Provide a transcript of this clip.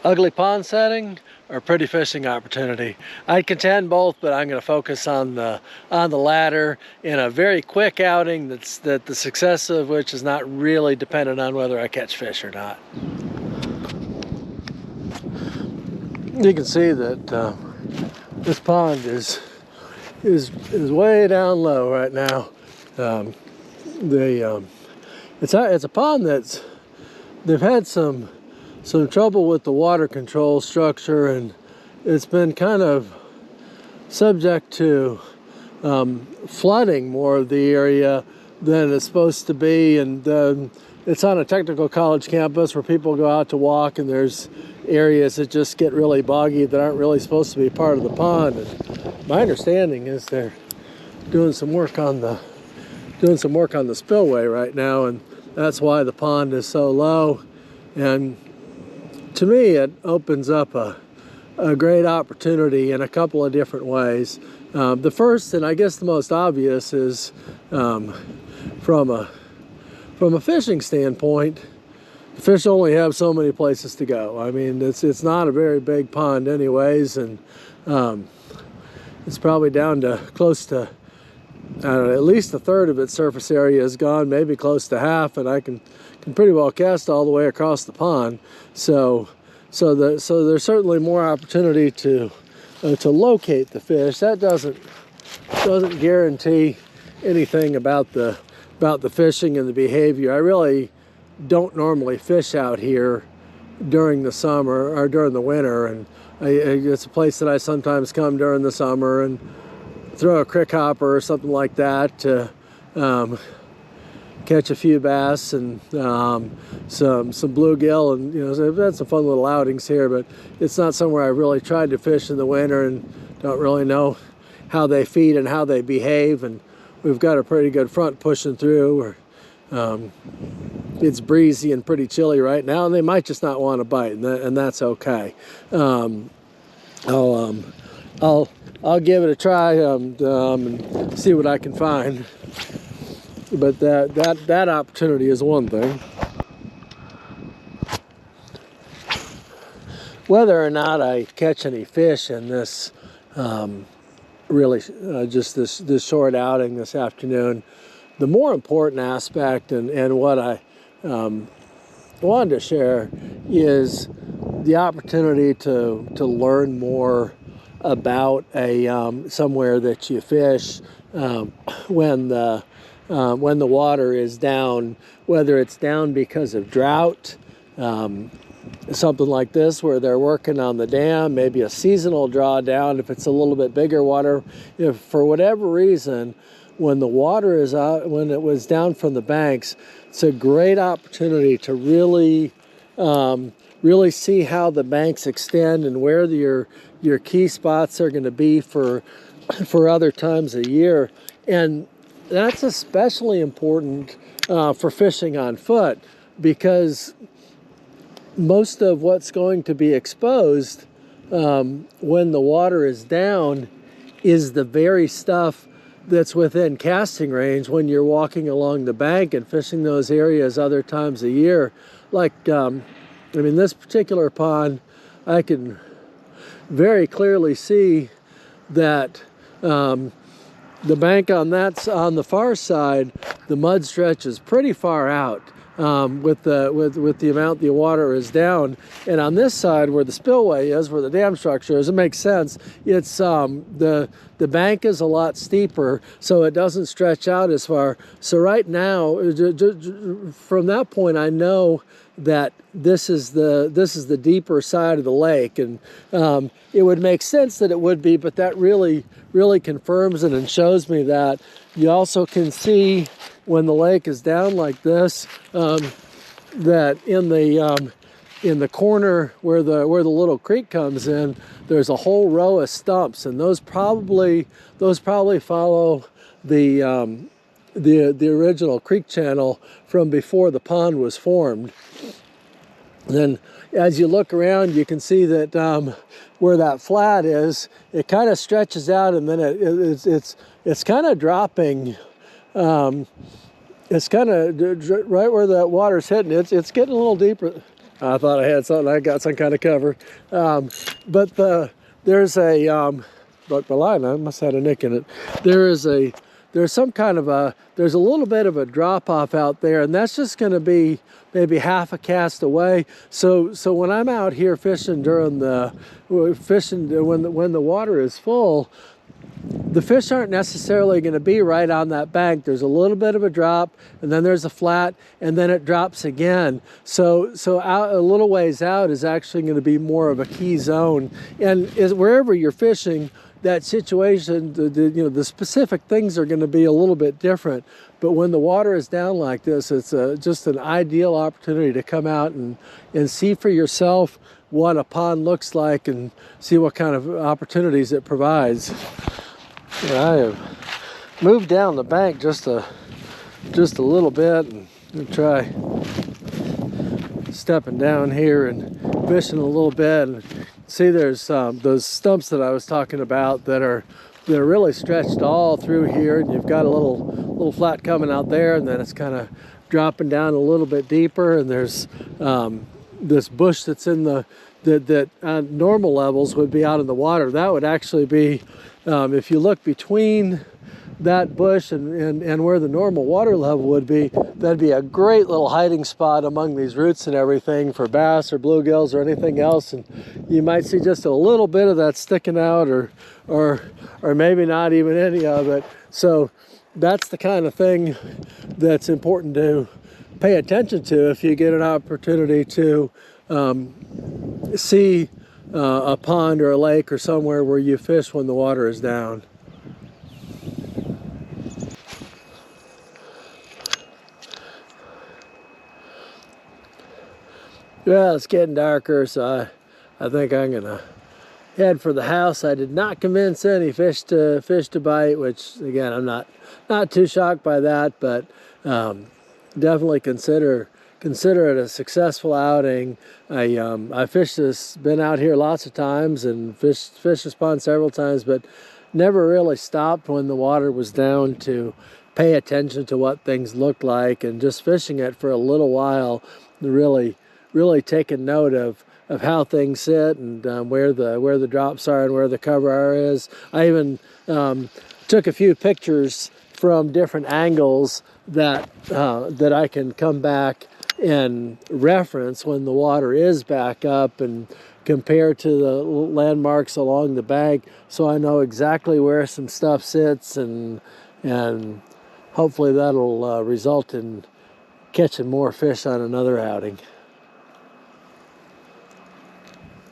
Ugly pond setting or pretty fishing opportunity? I contend both, but I'm going to focus on the latter in a very quick outing that the success of which is not really dependent on whether I catch fish or not. You can see that this pond is way down low right now. It's a pond they've had some trouble with the water control structure, and it's been kind of subject to flooding more of the area than it's supposed to be. And it's on a technical college campus where people go out to walk, and there's areas that just get really boggy that aren't really supposed to be part of the pond. And my understanding is they're doing some work on the spillway right now, and that's why the pond is so low. And to me, it opens up a great opportunity in a couple of different ways. The first, and I guess the most obvious, is from a fishing standpoint. Fish only have so many places to go. I mean, it's not a very big pond anyways, and it's probably down to close to, I don't know, at least a third of its surface area is gone, maybe close to half, and I can pretty well cast all the way across the pond. So there's certainly more opportunity to locate the fish. That doesn't guarantee anything about the fishing and the behavior. I really don't normally fish out here during the summer or during the winter, and it's a place that I sometimes come during the summer and throw a crick hopper or something like that to catch a few bass and some bluegill, and so I've had some fun little outings here, but it's not somewhere I really tried to fish in the winter and don't really know how they feed and how they behave. And we've got a pretty good front pushing through, or it's breezy and pretty chilly right now, and they might just not want to bite, and that's okay. I'll give it a try and see what I can find. But that opportunity is one thing. Whether or not I catch any fish in this really just this short outing this afternoon, the more important aspect and what I wanted to share is the opportunity to learn more about somewhere that you fish when the water is down, whether it's down because of drought, something like this where they're working on the dam, maybe a seasonal drawdown if it's a little bit bigger water. If for whatever reason, when the water is out, when it was down from the banks, it's a great opportunity to really see how the banks extend and where your key spots are going to be for other times a year. And that's especially important for fishing on foot, because most of what's going to be exposed when the water is down is the very stuff that's within casting range when you're walking along the bank and fishing those areas other times a year. Like, this particular pond, I can very clearly see that the bank on the far side, the mud stretches pretty far out with the amount the water is down. And on this side, where the spillway is, where the dam structure is, it makes sense. It's the bank is a lot steeper, so it doesn't stretch out as far. So right now, from that point, I know that this is the deeper side of the lake, and it would make sense that it would be, but that really confirms it and shows me that. You also can see when the lake is down like this, that in the corner where the little creek comes in, there's a whole row of stumps, and those probably follow the original creek channel from before the pond was formed. Then as you look around, you can see that where that flat is, it kind of stretches out, and then it's kind of dropping. It's kind of right where that water's hitting. It's getting a little deeper. I thought I had something. I got some kind of cover. But there's a look, my line, I must have had a nick in it. There's some kind of there's a little bit of a drop off out there, and that's just going to be maybe half a cast away. So when I'm out here fishing when the water is full, the fish aren't necessarily going to be right on that bank. There's a little bit of a drop, and then there's a flat, and then it drops again. So out a little ways out is actually going to be more of a key zone. And wherever you're fishing, that situation, the specific things are going to be a little bit different. But when the water is down like this, it's just an ideal opportunity to come out and see for yourself what a pond looks like and see what kind of opportunities it provides. I have moved down the bank just a little bit and try stepping down here and fishing a little bit. And see, there's those stumps that I was talking about that are really stretched all through here, and you've got a little flat coming out there, and then it's kind of dropping down a little bit deeper, and there's this bush that's in that normal levels would be out in the water. That would actually be, if you look between that bush and where the normal water level would be, that'd be a great little hiding spot among these roots and everything for bass or bluegills or anything else. And you might see just a little bit of that sticking out, or maybe not even any of it. So that's the kind of thing that's important to pay attention to if you get an opportunity to see a pond or a lake or somewhere where you fish when the water is down. Well, it's getting darker, so I think I'm gonna head for the house. I did not convince any fish to bite, which again, I'm not too shocked by that, but definitely consider it a successful outing. I fished this, been out here lots of times and fished this pond several times, but never really stopped when the water was down to pay attention to what things looked like, and just fishing it for a little while, really taking note of how things sit and where the drops are and where the cover is. I even took a few pictures from different angles that I can come back and reference when the water is back up and compare to the landmarks along the bank, so I know exactly where some stuff sits, and hopefully that'll result in catching more fish on another outing.